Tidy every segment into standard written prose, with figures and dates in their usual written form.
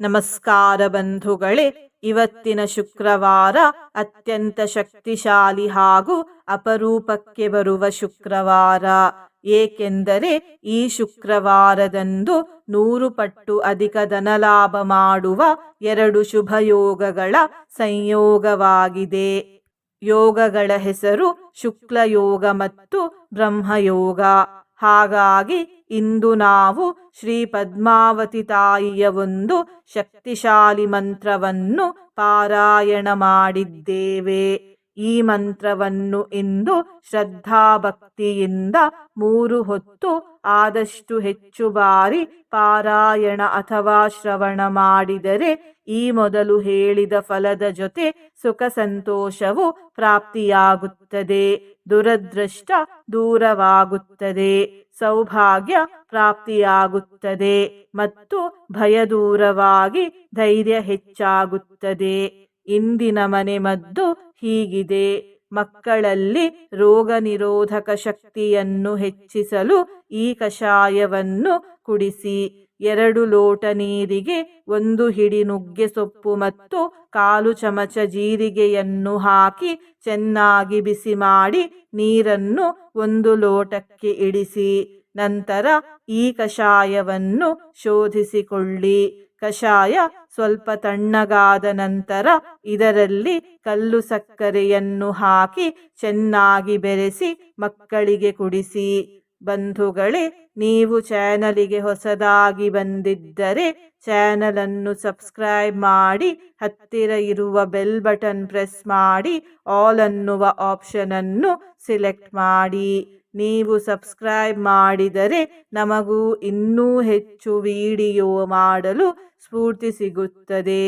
ನಮಸ್ಕಾರ ಬಂಧುಗಳೇ. ಇವತ್ತಿನ ಶುಕ್ರವಾರ ಅತ್ಯಂತ ಶಕ್ತಿಶಾಲಿ ಹಾಗೂ ಅಪರೂಪಕ್ಕೆ ಬರುವ ಶುಕ್ರವಾರ. ಏಕೆಂದರೆ ಈ ಶುಕ್ರವಾರದಂದು 100 ಪಟ್ಟು ಅಧಿಕ ಧನಲಾಭ ಮಾಡುವ 2 ಶುಭಯೋಗಗಳ ಸಂಯೋಗವಾಗಿದೆ. ಯೋಗಗಳ ಹೆಸರು ಶುಕ್ಲಯೋಗ ಮತ್ತು ಬ್ರಹ್ಮಯೋಗ. ಹಾಗಾಗಿ ಇಂದು ನಾವು ಶ್ರೀ ಪದ್ಮಾವತಿ ತಾಯಿಯ ಒಂದು ಶಕ್ತಿಶಾಲಿ ಮಂತ್ರವನ್ನು ಪಾರಾಯಣ ಮಾಡಿದ್ದೇವೆ. ಈ ಮಂತ್ರವನ್ನು ಇಂದು ಶ್ರದ್ಧಾಭಕ್ತಿಯಿಂದ 3 ಹೊತ್ತು ಆದಷ್ಟು ಹೆಚ್ಚು ಬಾರಿ ಪಾರಾಯಣ ಅಥವಾ ಶ್ರವಣ ಮಾಡಿದರೆ ಈ ಮೊದಲು ಹೇಳಿದ ಫಲದ ಜೊತೆ ಸುಖ ಸಂತೋಷವು ಪ್ರಾಪ್ತಿಯಾಗುತ್ತದೆ, ದುರದೃಷ್ಟ ದೂರವಾಗುತ್ತದೆ, ಸೌಭಾಗ್ಯ ಪ್ರಾಪ್ತಿಯಾಗುತ್ತದೆ ಮತ್ತು ಭಯ ದೂರವಾಗಿ ಧೈರ್ಯ ಹೆಚ್ಚಾಗುತ್ತದೆ. ಇಂದಿನ ಮನೆ ಮದ್ದು ಹೀಗಿದೆ. ಮಕ್ಕಳಲ್ಲಿ ರೋಗ ನಿರೋಧಕ ಶಕ್ತಿಯನ್ನು ಹೆಚ್ಚಿಸಲು ಈ ಕಷಾಯವನ್ನು ಕುಡಿಸಿ. 2 ಲೋಟ ನೀರಿಗೆ 1 ಹಿಡಿ ನುಗ್ಗೆ ಸೊಪ್ಪು ಮತ್ತು 1/4 ಚಮಚ ಜೀರಿಗೆಯನ್ನು ಹಾಕಿ ಚೆನ್ನಾಗಿ ಬಿಸಿ ಮಾಡಿ ನೀರನ್ನು 1 ಲೋಟಕ್ಕೆ ಇಳಿಸಿ. ನಂತರ ಈ ಕಷಾಯವನ್ನು ಶೋಧಿಸಿಕೊಳ್ಳಿ. ಕಷಾಯ ಸ್ವಲ್ಪ ತಣ್ಣಗಾದ ನಂತರ ಇದರಲ್ಲಿ ಕಲ್ಲು ಸಕ್ಕರೆಯನ್ನು ಹಾಕಿ ಚೆನ್ನಾಗಿ ಬೆರೆಸಿ ಮಕ್ಕಳಿಗೆ ಕುಡಿಸಿ. ಬಂಧುಗಳೇ, ನೀವು ಚಾನಲಿಗೆ ಹೊಸದಾಗಿ ಬಂದಿದ್ದರೆ ಚಾನಲನ್ನು ಸಬ್ಸ್ಕ್ರೈಬ್ ಮಾಡಿ, ಹತ್ತಿರ ಇರುವ ಬೆಲ್ ಬಟನ್ ಪ್ರೆಸ್ ಮಾಡಿ, ಆಲ್ ಅನ್ನುವ ಆಪ್ಷನ್ ಅನ್ನು ಸಿಲೆಕ್ಟ್ ಮಾಡಿ. ನೀವು ಸಬ್ಸ್ಕ್ರೈಬ್ ಮಾಡಿದರೆ ನಮಗೂ ಇನ್ನೂ ಹೆಚ್ಚು ವಿಡಿಯೋ ಮಾಡಲು ಸ್ಫೂರ್ತಿ ಸಿಗುತ್ತದೆ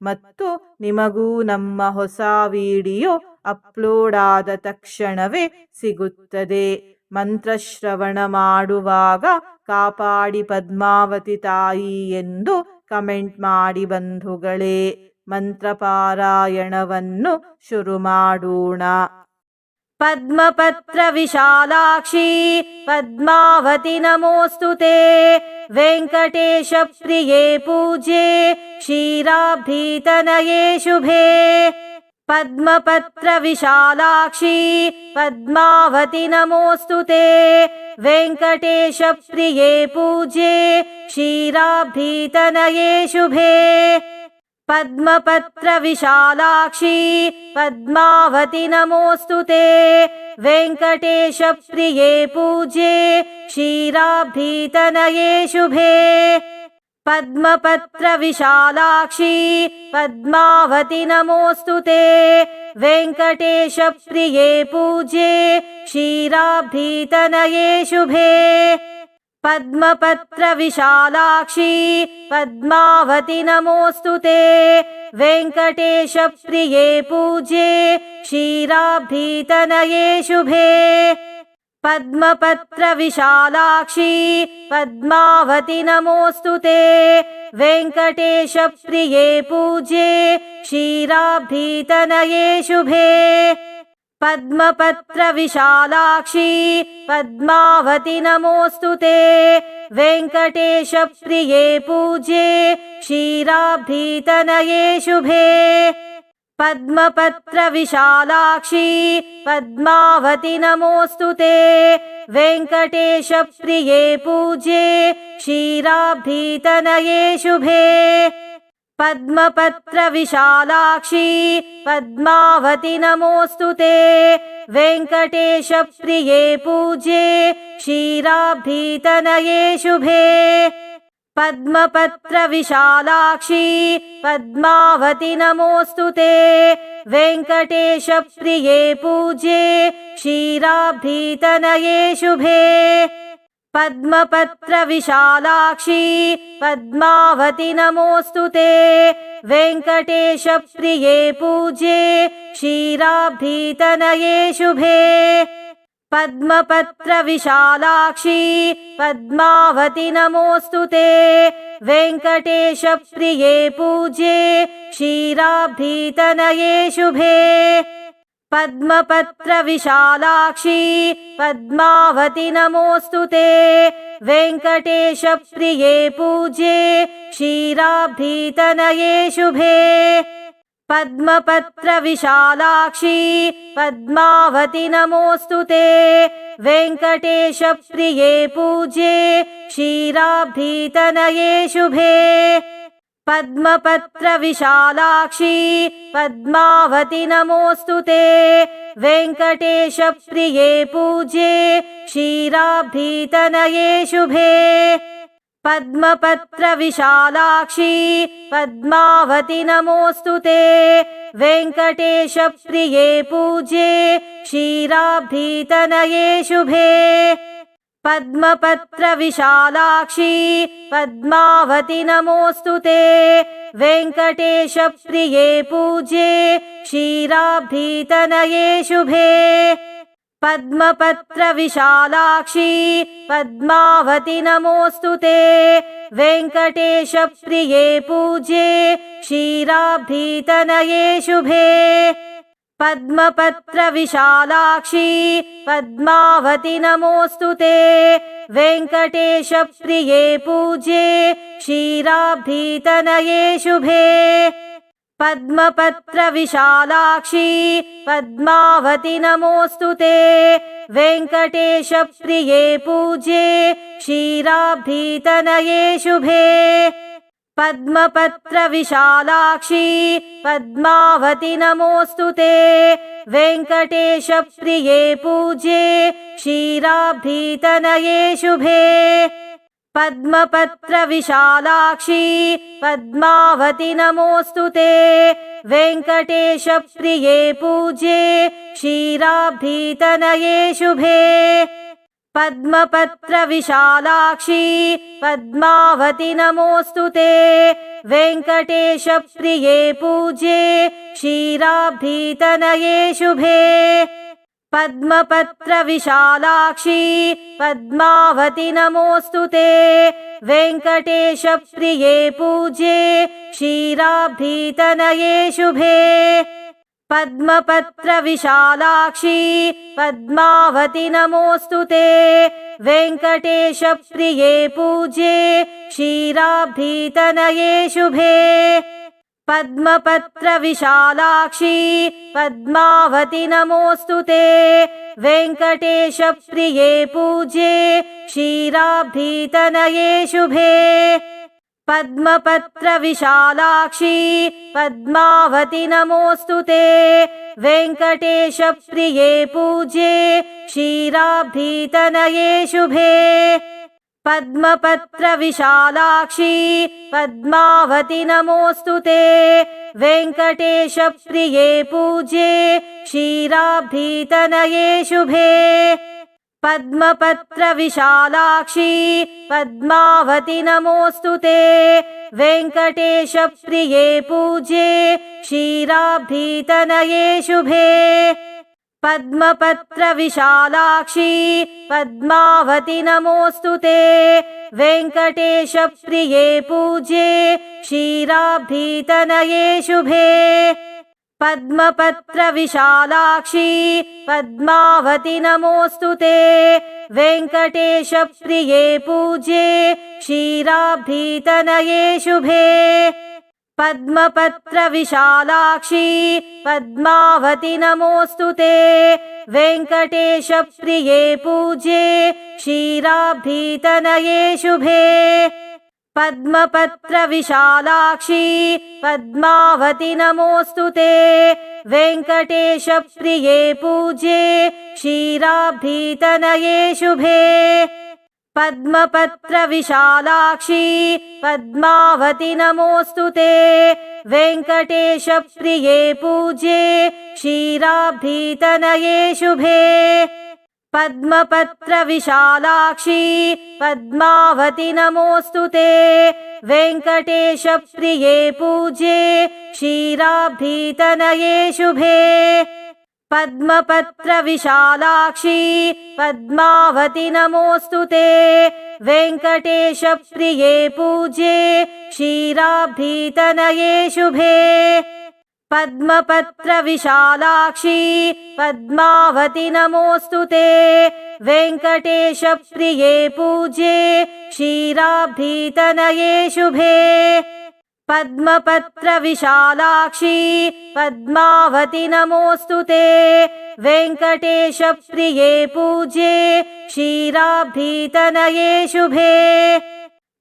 ಮತ್ತು ನಿಮಗೂ ನಮ್ಮ ಹೊಸ ವಿಡಿಯೋ ಅಪ್ಲೋಡ್ ಆದ ತಕ್ಷಣವೇ ಸಿಗುತ್ತದೆ. ಮಂತ್ರಶ್ರವಣ ಮಾಡುವಾಗ ಕಾಪಾಡಿ ಪದ್ಮಾವತಿ ತಾಯಿ ಎಂದು ಕಮೆಂಟ್ ಮಾಡಿ ಬಂಧುಗಳೇ. ಮಂತ್ರಪಾರಾಯಣವನ್ನು ಶುರು ಮಾಡೋಣ. ಪದ್ಮಪತ್ರ ವಿಶಾಲಾಕ್ಷಿ ಪದ್ಮಾವತಿ ನಮೋಸ್ತುತೆ. ವೆಂಕಟೇಶ ಪ್ರಿಯೇ ಪೂಜ್ಯೆ ಕ್ಷೀರಾಬ್ಧಿತನಯೇ ಶುಭೆ. ಪದ್ಮಪತ್ರ ವಿಶಾಲಾಕ್ಷಿ ಪದ್ಮಾವತಿ ನಮೋಸ್ತುತೆ. ವೆಂಕಟೇಶ ಪ್ರಿಯೇ ಪೂಜ್ಯೆ ಕ್ಷೀರಾಬ್ಧಿತನಯೇ ಶುಭೆ. ಪದ್ಮಪತ್ರ ವಿಶಾಲಾಕ್ಷಿ ಪದ್ಮಾವತಿ ನಮೋಸ್ತುತೆ. ವೆಂಕಟೇಶ ಪ್ರಿಯೇ ಪೂಜ್ಯೆ ಕ್ಷೀರಾಬ್ಧಿತನಯೇ ಶುಭೆ. ಪದ್ಮಪತ್ರ ವಿಶಾಲಾಕ್ಷಿ ಪದ್ಮಾವತಿ ನಮೋಸ್ತುತೆ. ವೆಂಕಟೇಶ ಪ್ರಿಯೇ ಪೂಜ್ಯೆ ಕ್ಷೀರಾಬ್ಧಿತನಯೇ ಶುಭೆ. ಪದ್ಮಪತ್ರ ವಿಶಾಲಾಕ್ಷಿ ಪದ್ಮಾವತಿ ನಮೋಸ್ತುತೆ. ವೆಂಕಟೇಶ ಪ್ರಿಯೇ ಪೂಜ್ಯೆ ಕ್ಷೀರಾಬ್ಧಿತನಯೇ ಶುಭೆ. ಪದ್ಮಪತ್ರ ವಿಶಾಲಾಕ್ಷಿ ಪದ್ಮಾವತಿ ನಮೋಸ್ತುತೆ. ವೆಂಕಟೇಶ ಪ್ರಿಯೇ ಪೂಜ್ಯೆ ಕ್ಷೀರಾಬ್ಧಿತನಯೇ ಶುಭೆ. ಪದ್ಮಪತ್ರ ವಿಶಾಲಾಕ್ಷಿ ಪದ್ಮಾವತಿ ನಮೋಸ್ತುತೆ. ವೆಂಕಟೇಶ ಪ್ರಿಯೇ ಪೂಜ್ಯೆ ಕ್ಷೀರಾಬ್ಧಿತನಯೇ ಶುಭೆ. ಪದ್ಮಪತ್ರ ವಿಶಾಲಾಕ್ಷಿ ಪದ್ಮಾವತಿ ನಮೋಸ್ತುತೆ. ವೆಂಕಟೇಶ ಪ್ರಿಯೇ ಪೂಜ್ಯೆ ಕ್ಷೀರಾಬ್ಧಿತನಯೇ ಶುಭೆ. ಪದ್ಮಪತ್ರ ವಿಶಾಲಾಕ್ಷಿ ಪದ್ಮಾವತಿ ನಮೋಸ್ತುತೆ. ವೆಂಕಟೇಶ ಪ್ರಿಯೇ ಪೂಜ್ಯೆ ಕ್ಷೀರಾಬ್ಧಿತನಯೇ ಶುಭೆ. ಪದ್ಮಪತ್ರ ವಿಶಾಲಾಕ್ಷಿ ಪದ್ಮಾವತಿ ನಮೋಸ್ತುತೆ. ವೆಂಕಟೇಶ ಪ್ರಿಯೇ ಪೂಜ್ಯೆ ಕ್ಷೀರಾಬ್ಧಿತನಯೇ ಶುಭೆ. ಪದ್ಮಪತ್ರ ವಿಶಾಲಾಕ್ಷಿ ಪದ್ಮಾವತಿ ನಮೋಸ್ತುತೆ. ವೆಂಕಟೇಶ ಪ್ರಿಯೇ ಪೂಜ್ಯೆ ಕ್ಷೀರಾಬ್ಧಿತನಯೇ ಶುಭೆ. ಪದ್ಮಪತ್ರ ವಿಶಾಲಾಕ್ಷಿ ಪದ್ಮಾವತಿ ನಮೋಸ್ತುತೆ. ವೆಂಕಟೇಶ ಪ್ರಿಯೇ ಪೂಜ್ಯೆ ಕ್ಷೀರಾಬ್ಧಿತನಯೇ ಶುಭೆ. पद्मपत्रविशालाक्षी पद्मावति नमोऽस्तु ते वेङ्कटेशप्रिये पूज्ये क्षीराब्धितनये शुभे पद्मपत्रविशालाक्षी पद्मावति नमोऽस्तु ते वेङ्कटेशप्रिये पूज्ये क्षीराब्धितनये शुभे पद्मपत्रविशालाक्षी पद्मावति नमोऽस्तु ते वेङ्कटेशप्रिये पूज्ये क्षीराब्धितनये शुभे पद्मपत्रविशालाक्षी पद्मावति नमोऽस्तु ते वेङ्कटेशप्रिये पूज्ये क्षीराब्धितनये शुभे पद्मपत्रविशालाक्षी पद्मावति नमोऽस्तु ते वेङ्कटेशप्रिये पूज्ये क्षीराब्धितनये शुभे पद्मपत्रविशालाक्षी पद्मावति नमोऽस्तु ते वेङ्कटेशप्रिये पूज्ये क्षीराब्धितनये शुभे पद्मपत्रविशालाक्षी पद्मावति नमोऽस्तु ते वेङ्कटेशप्रिये पूज्ये क्षीराब्धितनये शुभे पद्मपत्रविशालाक्षी पद्मावति नमोऽस्तु ते वेङ्कटेशप्रिये पूज्ये क्षीराब्धितनये शुभे पद्मपत्रविशालाक्षी पद्मावति नमोऽस्तु ते वेङ्कटेशप्रिये पूज्ये क्षीराब्धितनये शुभे पद्मपत्रविशालाक्षी पद्मावति नमोऽस्तु ते वेङ्कटेशप्रिये पूज्ये क्षीराब्धितनये शुभे पद्मपत्रविशालाक्षी पद्मावति नमोऽस्तु ते वेङ्कटेशप्रिये पूज्ये क्षीराब्धितनये शुभे पद्मपत्रविशालाक्षी पद्मावति नमोऽस्तु ते वेङ्कटेशप्रिये पूज्ये क्षीराब्धितनये शुभे पद्मपत्रविशालाक्षी पद्मावति नमोऽस्तु ते वेङ्कटेशप्रिये पूज्ये क्षीराब्धितनये शुभे पद्मपत्रविशालाक्षी पद्मावति नमोऽस्तु ते वेङ्कटेशप्रिये पूज्ये क्षीराब्धितनये शुभे पद्मपत्रविशालाक्षी पद्मावति नमोऽस्तु ते वेङ्कटेशप्रिये पूज्ये क्षीराब्धितनये शुभे पद्मपत्रविशालाक्षी पद्मावति नमोऽस्तु ते वेङ्कटेशप्रिये पूज्ये क्षीराब्धितनये शुभे पद्मपत्रविशालाक्षी पद्मावति नमोऽस्तु ते वेङ्कटेशप्रिये पूज्ये क्षीराब्धितनये शुभे पद्मपत्रविशालाक्षी पद्मावति नमोऽस्तु ते वेङ्कटेशप्रिये पूज्ये क्षीराब्धितनये शुभे पद्मपत्रविशालाक्षी पद्मावति नमोऽस्तु ते वेङ्कटेशप्रिये पूज्ये क्षीराब्धितनये शुभे पद्मपत्रविशालाक्षी पद्मावति नमोऽस्तु ते वेङ्कटेशप्रिये पूज्ये क्षीराब्धितनये शुभे पद्मपत्रविशालाक्षी पद्मावति नमोऽस्तु ते वेङ्कटेशप्रिये पूज्ये क्षीराब्धितनये शुभे पद्मपत्रविशालाक्षी पद्मावति नमोऽस्तु ते वेङ्कटेशप्रिये पूज्ये क्षीराब्धितनये शुभे पद्मपत्रविशालाक्षी पद्मावति नमोऽस्तु ते वेङ्कटेशप्रिये पूज्ये क्षीराब्धितनये शुभे पद्मपत्रविशालाक्षी पद्मावति नमोऽस्तु ते वेङ्कटेशप्रिये पूज्ये क्षीराब्धितनये शुभे पद्मपत्रविशालाक्षी पद्मावति नमोऽस्तुते वेङ्कटेशप्रिये पूज्ये क्षीराब्धितनये शुभे पद्मपत्रविशालाक्षी पद्मावति नमोऽस्तुते वेङ्कटेशप्रिये पूज्ये क्षीराब्धितनये शुभे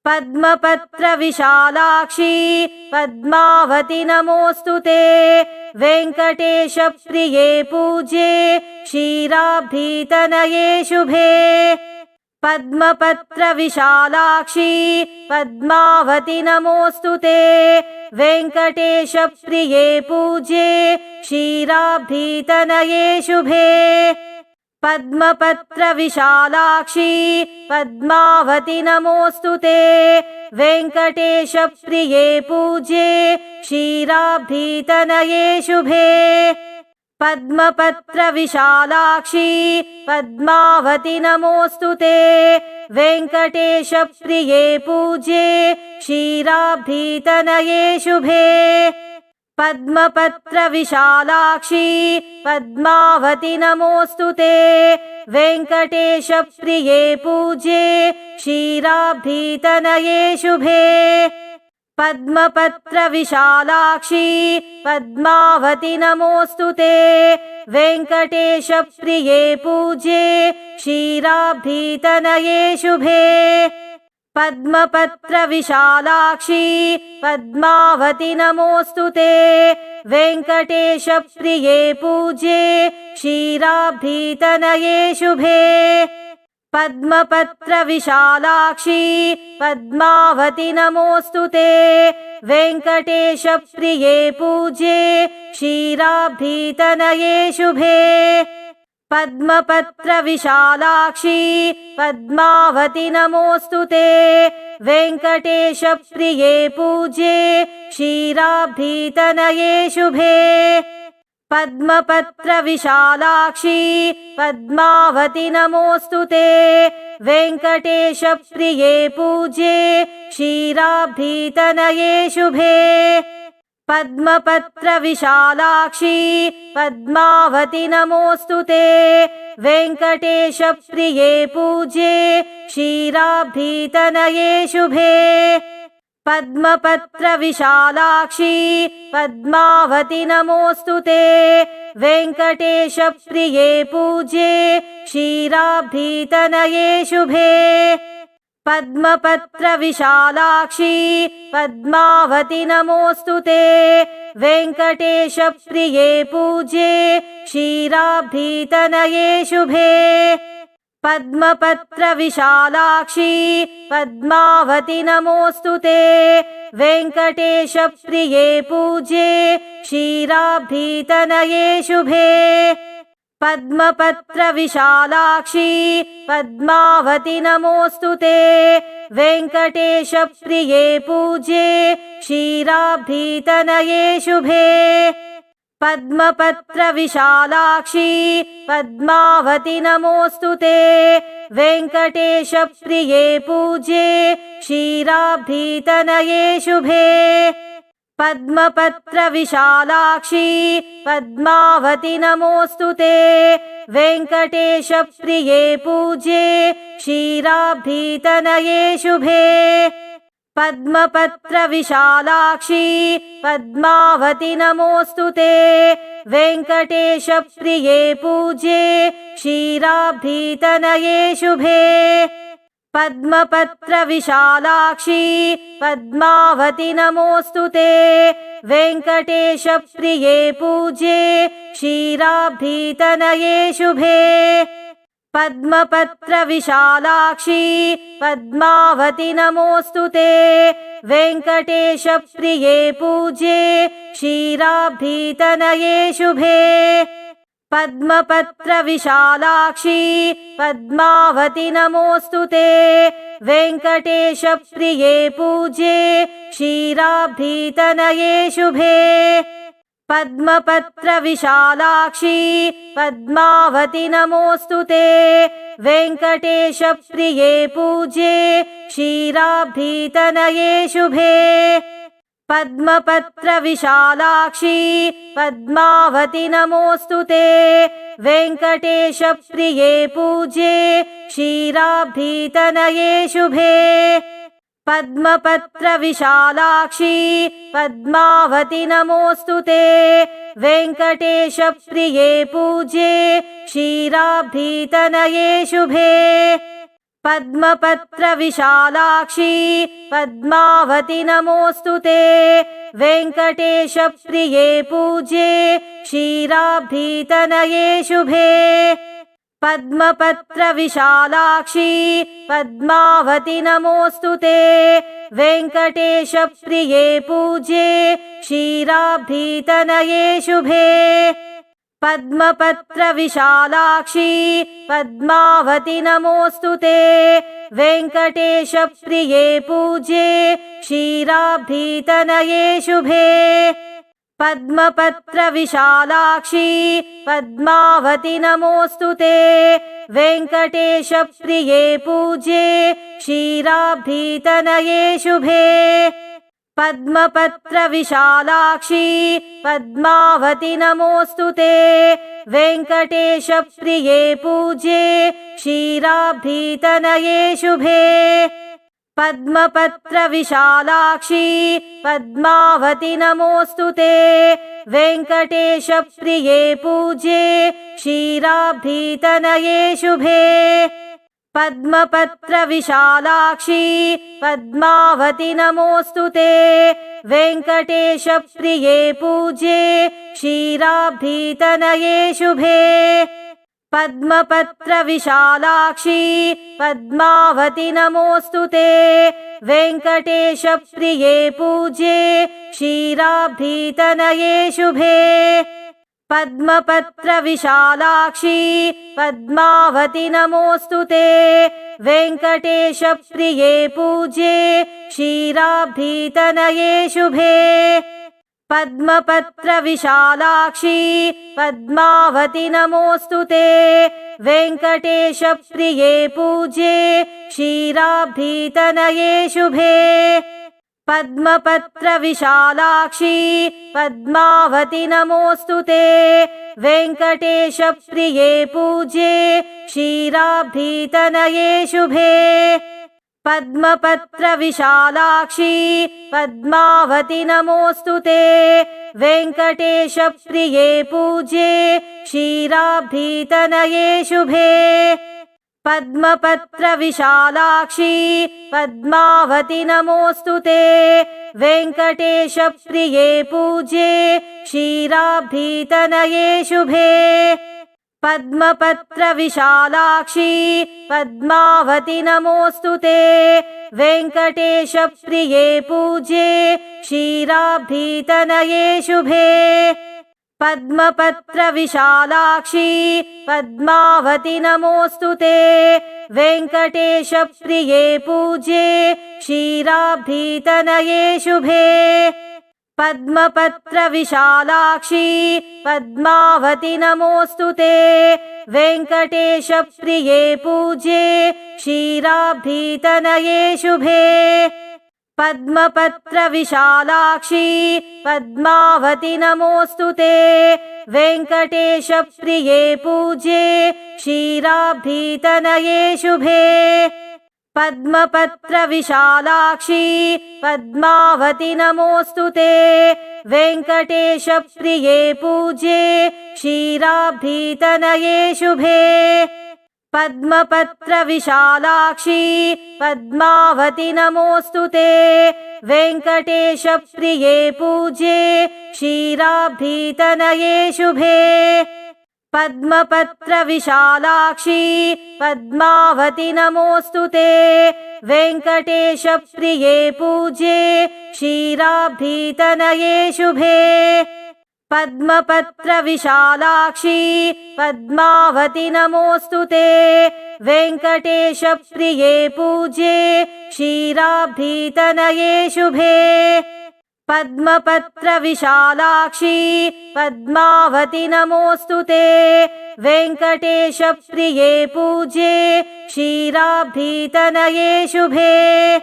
पद्मपत्रविशालाक्षी पद्मावति नमोऽस्तुते वेङ्कटेशप्रिये पूज्ये क्षीराब्धितनये शुभे पद्मपत्रविशालाक्षी पद्मावति नमोऽस्तुते वेङ्कटेशप्रिये पूज्ये क्षीराब्धितनये शुभे पद्मपत्रविशालाक्षी पद्मावति नमोऽस्तुते वेङ्कटेशप्रिये पूज्ये क्षीराब्धितनये शुभे पद्मपत्रविशालाक्षी पद्मावति नमोऽस्तुते वेङ्कटेशप्रिये पूज्ये क्षीराब्धितनये शुभे पद्मपत्रविशालाक्षी पद्मावति नमोऽस्तुते वेङ्कटेशप्रिये पूज्ये क्षीराब्धितनये शुभे पद्मपत्रविशालाक्षी पद्मावति नमोऽस्तुते वेङ्कटेशप्रिये पूज्ये क्षीराब्धितनये शुभे पद्मपत्रविशालाक्षी पद्मावति नमोऽस्तुते वेङ्कटेशप्रिये पूज्ये क्षीराब्धितनये शुभे पद्मपत्रविशालाक्षी पद्मावति नमोऽस्तुते वेङ्कटेशप्रिये पूज्ये क्षीराब्धितनये शुभे पद्मपत्रविशालाक्षी पद्मावति नमोऽस्तुते वेङ्कटेशप्रिये पूज्ये क्षीराब्धितनये शुभे पद्मपत्रविशालाक्षी पद्मावति नमोऽस्तुते वेङ्कटेशप्रिये पूज्ये क्षीराब्धितनये शुभे पद्मपत्रविशालाक्षी पद्मावति नमोऽस्तुते वेङ्कटेशप्रिये पूज्ये क्षीराब्धितनये शुभे पद्मपत्रविशालाक्षी पद्मावति नमोऽस्तुते वेङ्कटेशप्रिये पूज्ये क्षीराब्धितनये शुभे पद्मपत्रविशालाक्षी पद्मावति नमोऽस्तुते वेङ्कटेशप्रिये पूज्ये क्षीराब्धितनये शुभे पद्मपत्रविशालाक्षी पद्मावति नमोऽस्तुते वेङ्कटेशप्रिये पूज्ये क्षीराब्धितनये शुभे पद्मपत्रविशालाक्षी पद्मावति नमोऽस्तुते वेङ्कटेशप्रिये पूज्ये क्षीराब्धितनये शुभे पद्मपत्रविशालाक्षी पद्मावति नमोऽस्तुते वेङ्कटेशप्रिये पूज्ये क्षीराब्धितनये शुभे पद्मपत्रविशालाक्षी पद्मावति नमोऽस्तुते वेङ्कटेशप्रिये पूज्ये क्षीराब्धितनये शुभे पद्मपत्रविशालाक्षी पद्मावति नमोऽस्तुते वेङ्कटेशप्रिये पूज्ये क्षीराब्धितनये शुभे पद्मपत्रविशालाक्षी पद्मावति नमोऽस्तुते वेङ्कटेशप्रिये पूज्ये क्षीराब्धितनये शुभे पद्मपत्रविशालाक्षी पद्मावति नमोऽस्तुते वेङ्कटेशप्रिये पूज्ये क्षीराब्धितनये शुभे पद्मपत्रविशालाक्षी पद्मावति नमोऽस्तुते वेङ्कटेशप्रिये पूज्ये क्षीराब्धितनये शुभे पद्मपत्रविशालाक्षी पद्मावति नमोऽस्तुते वेङ्कटेशप्रिये पूज्ये क्षीराब्धितनये शुभे पद्मपत्रविशालाक्षी पद्मावति नमोऽस्तु ते। वेङ्कटेशप्रिये पूज्ये क्षीराब्धितनये शुभे। पद्मपत्रविशालाक्षी पद्मावति नमोऽस्तु ते। वेङ्कटेशप्रिये पूज्ये क्षीराब्धितनये शुभे। पद्मपत्रविशालाक्षी पद्मावति नमोऽस्तु ते। वेङ्कटेशप्रिये पूज्ये क्षीराब्धितनये शुभे। पद्मपत्रविशालाक्षी पद्मावति नमोऽस्तु ते। वेङ्कटेशप्रिये पूज्ये क्षीराब्धितनये शुभे। पद्मपत्रविशालाक्षी पद्मावति नमोऽस्तु ते। वेङ्कटेशप्रिये पूज्ये क्षीराब्धितनये शुभे। पद्मपत्रविशालाक्षी पद्मावति नमोऽस्तु ते। वेङ्कटेशप्रिये पूज्ये क्षीराब्धितनये शुभे। पद्मपत्रविशालाक्षी पद्मावति नमोऽस्तु ते। वेङ्कटेशप्रिये पूज्ये क्षीराब्धितनये शुभे। पद्मपत्रविशालाक्षी पद्मावति नमोऽस्तु ते। वेङ्कटेशप्रिये पूज्ये क्षीराब्धितनये शुभे। पद्मपत्रविशालाक्षी पद्मावति नमोऽस्तु ते। वेङ्कटेशप्रिये पूज्ये क्षीराब्धितनये शुभे। पद्मपत्रविशालाक्षी पद्मावति नमोऽस्तु ते। वेङ्कटेशप्रिये पूज्ये क्षीराब्धितनये शुभे। पद्मपत्रविशालाक्षी पद्मावति नमोऽस्तु ते। वेङ्कटेशप्रिये पूज्ये क्षीराब्धितनये शुभे। पद्मपत्रविशालाक्षी पद्मावति नमोऽस्तु ते। वेङ्कटेशप्रिये पूज्ये क्षीराब्धितनये शुभे। पद्मपत्रविशालाक्षी पद्मावति नमोऽस्तु ते। वेङ्कटेशप्रिये पूज्ये क्षीराब्धितनये शुभे। पद्मपत्रविशालाक्षी पद्मावति नमोऽस्तु ते। वेङ्कटेशप्रिये पूज्ये क्षीराब्धितनये शुभे। पद्मपत्रविशालाक्षी पद्मावति नमोऽस्तु ते। वेङ्कटेशप्रिये पूज्ये क्षीराब्धितनये शुभे। पद्मपत्रविशालाक्षी पद्मावति नमोऽस्तु ते। वेङ्कटेशप्रिये पूज्ये क्षीराब्धितनये शुभे। पद्मपत्रविशालाक्षी पद्मावति नमोऽस्तु ते। वेङ्कटेशप्रिये पूज्ये क्षीराब्धितनये शुभे। पद्मपत्रविशालाक्षी पद्मावति नमोऽस्तु ते। वेङ्कटेशप्रिये पूज्ये क्षीराब्धितनये शुभे। पद्मपत्रविशालाक्षी पद्मावति नमोऽस्तु ते। वेङ्कटेशप्रिये पूज्ये क्षीराब्धितनये शुभे। पद्मपत्रविशालाक्षी पद्मावति नमोऽस्तु ते। वेङ्कटेशप्रिये पूज्ये क्षीराब्धितनये शुभे। पद्मपत्रविशालाक्षी पद्मावति नमोऽस्तु ते। वेङ्कटेशप्रिये पूज्ये क्षीराब्धितनये शुभे। पद्मपत्रविशालाक्षी पद्मावति नमोऽस्तु ते। वेङ्कटेशप्रिये पूज्ये क्षीराब्धितनये शुभे। पद्मपत्रविशालाक्षी पद्मावति नमोऽस्तु ते। वेङ्कटेशप्रिये पूज्ये क्षीराब्धितनये शुभे। पद्मपत्रविशालाक्षी पद्मावति नमोऽस्तु ते। वेङ्कटेशप्रिये पूज्ये क्षीराब्धितनये शुभे।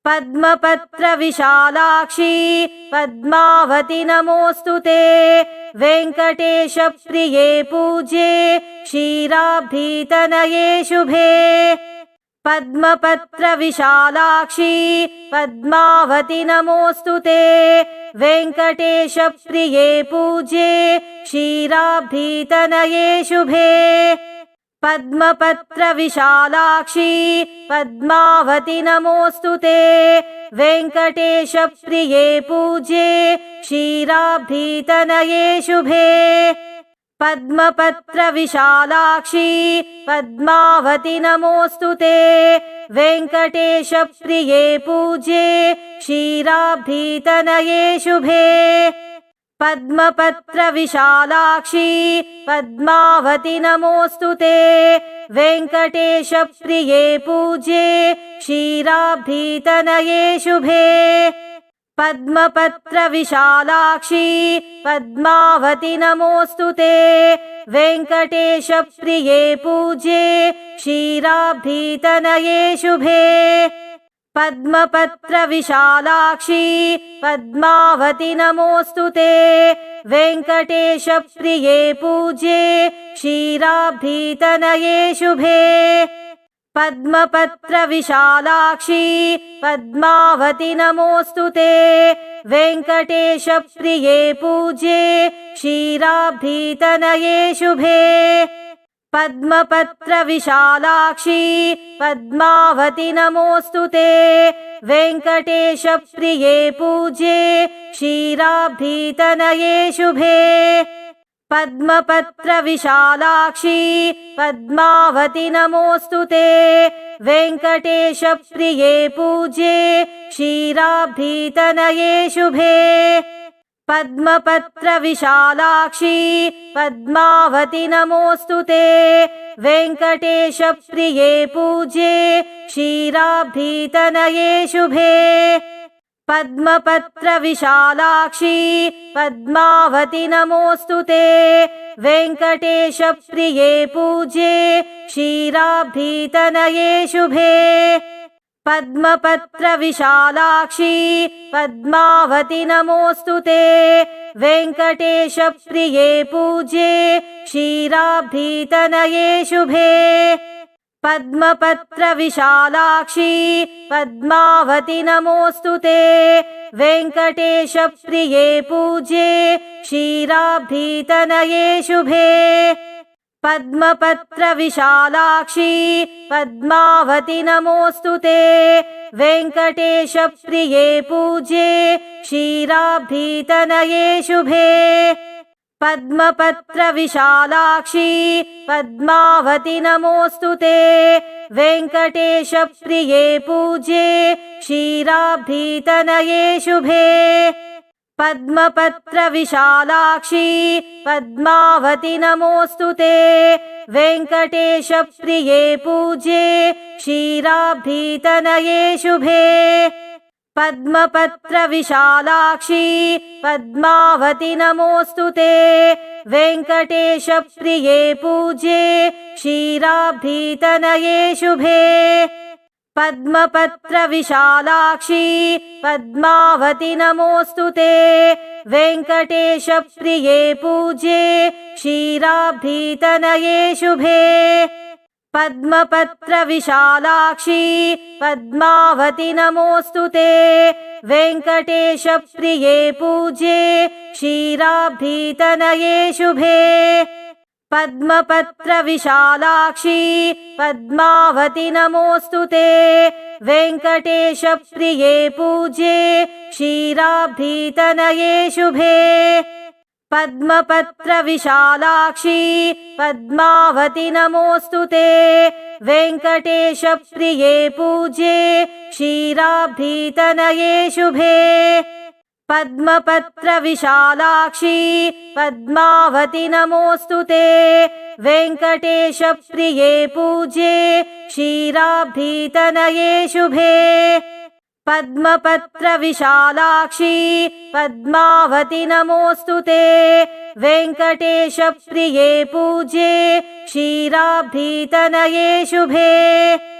पद्मपत्रविशालाक्षी पद्मावति नमोऽस्तु ते। वेङ्कटेशप्रिये पूज्ये क्षीराब्धितनये शुभे। पद्मपत्रविशालाक्षी पद्मावति नमोऽस्तु ते। वेङ्कटेशप्रिये पूज्ये क्षीराब्धितनये शुभे। पद्मपत्रविशालाक्षी पद्मावति नमोऽस्तु ते। वेङ्कटेशप्रिये पूज्ये क्षीराब्धितनये शुभे। पद्मपत्रविशालाक्षी पद्मावति नमोऽस्तु ते। वेङ्कटेशप्रिये पूज्ये क्षीराब्धितनये शुभे। पद्मपत्रविशालाक्षी पद्मावति नमोऽस्तु ते। वेङ्कटेशप्रिये पूज्ये क्षीराब्धितनये शुभे। पद्मपत्रविशालाक्षी पद्मावति नमोऽस्तु ते। वेङ्कटेशप्रिये पूज्ये क्षीराब्धितनये शुभे। पद्मपत्रविशालाक्षी पद्मावति नमोऽस्तु ते। वेङ्कटेशप्रिये पूज्ये क्षीराब्धितनये शुभे। पद्मपत्रविशालाक्षी पद्मावति नमोऽस्तु ते। वेङ्कटेशप्रिये पूज्ये क्षीराब्धितनये शुभे। पद्मपत्रविशालाक्षी पद्मावति नमोऽस्तु ते। वेङ्कटेशप्रिये पूज्ये क्षीराब्धितनये शुभे। पद्मपत्रविशालाक्षी पद्मावति नमोऽस्तु ते। वेङ्कटेशप्रिये पूज्ये क्षीराब्धितनये शुभे। पद्मपत्रविशालाक्षी पद्मावति नमोऽस्तु ते। वेङ्कटेशप्रिये पूज्ये क्षीराब्धितनये शुभे। पद्मपत्रविशालाक्षी पद्मावति नमोऽस्तु ते। वेङ्कटेशप्रिये पूज्ये क्षीराब्धितनये शुभे। पद्मपत्रविशालाक्षी पद्मावति नमोऽस्तु ते। वेङ्कटेशप्रिये पूज्ये क्षीराब्धितनये शुभे। पद्मपत्रविशालाक्षी पद्मावति नमोऽस्तु ते। वेङ्कटेशप्रिये पूज्ये क्षीराब्धितनये शुभे। पद्मपत्रविशालाक्षी पद्मावति नमोऽस्तु ते। वेङ्कटेशप्रिये पूज्ये क्षीराब्धितनये शुभे। पद्मपत्रविशालाक्षी पद्मावति नमोऽस्तु ते। वेङ्कटेशप्रिये पूज्ये क्षीराब्धितनये शुभे। पद्मपत्रविशालाक्षी पद्मावति नमोऽस्तु ते। वेङ्कटेशप्रिये पूज्ये क्षीराब्धितनये शुभे। पद्मपत्रविशालाक्षी पद्मावति नमोऽस्तु ते। वेङ्कटेशप्रिये पूज्ये क्षीराब्धितनये शुभे। पद्मपत्रविशालाक्षी पद्मावति नमोऽस्तु ते। वेङ्कटेशप्रिये पूज्ये क्षीराब्धितनये शुभे। पद्मपत्रविशालाक्षी पद्मावति नमोऽस्तु ते। वेङ्कटेशप्रिये पूज्ये क्षीराब्धितनये शुभे। पद्मपत्रविशालाक्षी पद्मावति नमोऽस्तु ते। वेङ्कटेशप्रिये पूज्ये क्षीराब्धितनये शुभे। पद्मपत्रविशालाक्षी पद्मावति नमोऽस्तु ते। वेङ्कटेशप्रिये पूज्ये क्षीराब्धितनये शुभे। पद्मपत्रविशालाक्षी पद्मावति नमोऽस्तु ते। वेङ्कटेशप्रिये पूज्ये क्षीराब्धितनये शुभे। पद्मपत्रविशालाक्षी पद्मावति नमोऽस्तु ते। वेङ्कटेशप्रिये पूज्ये क्षीराब्धितनये शुभे।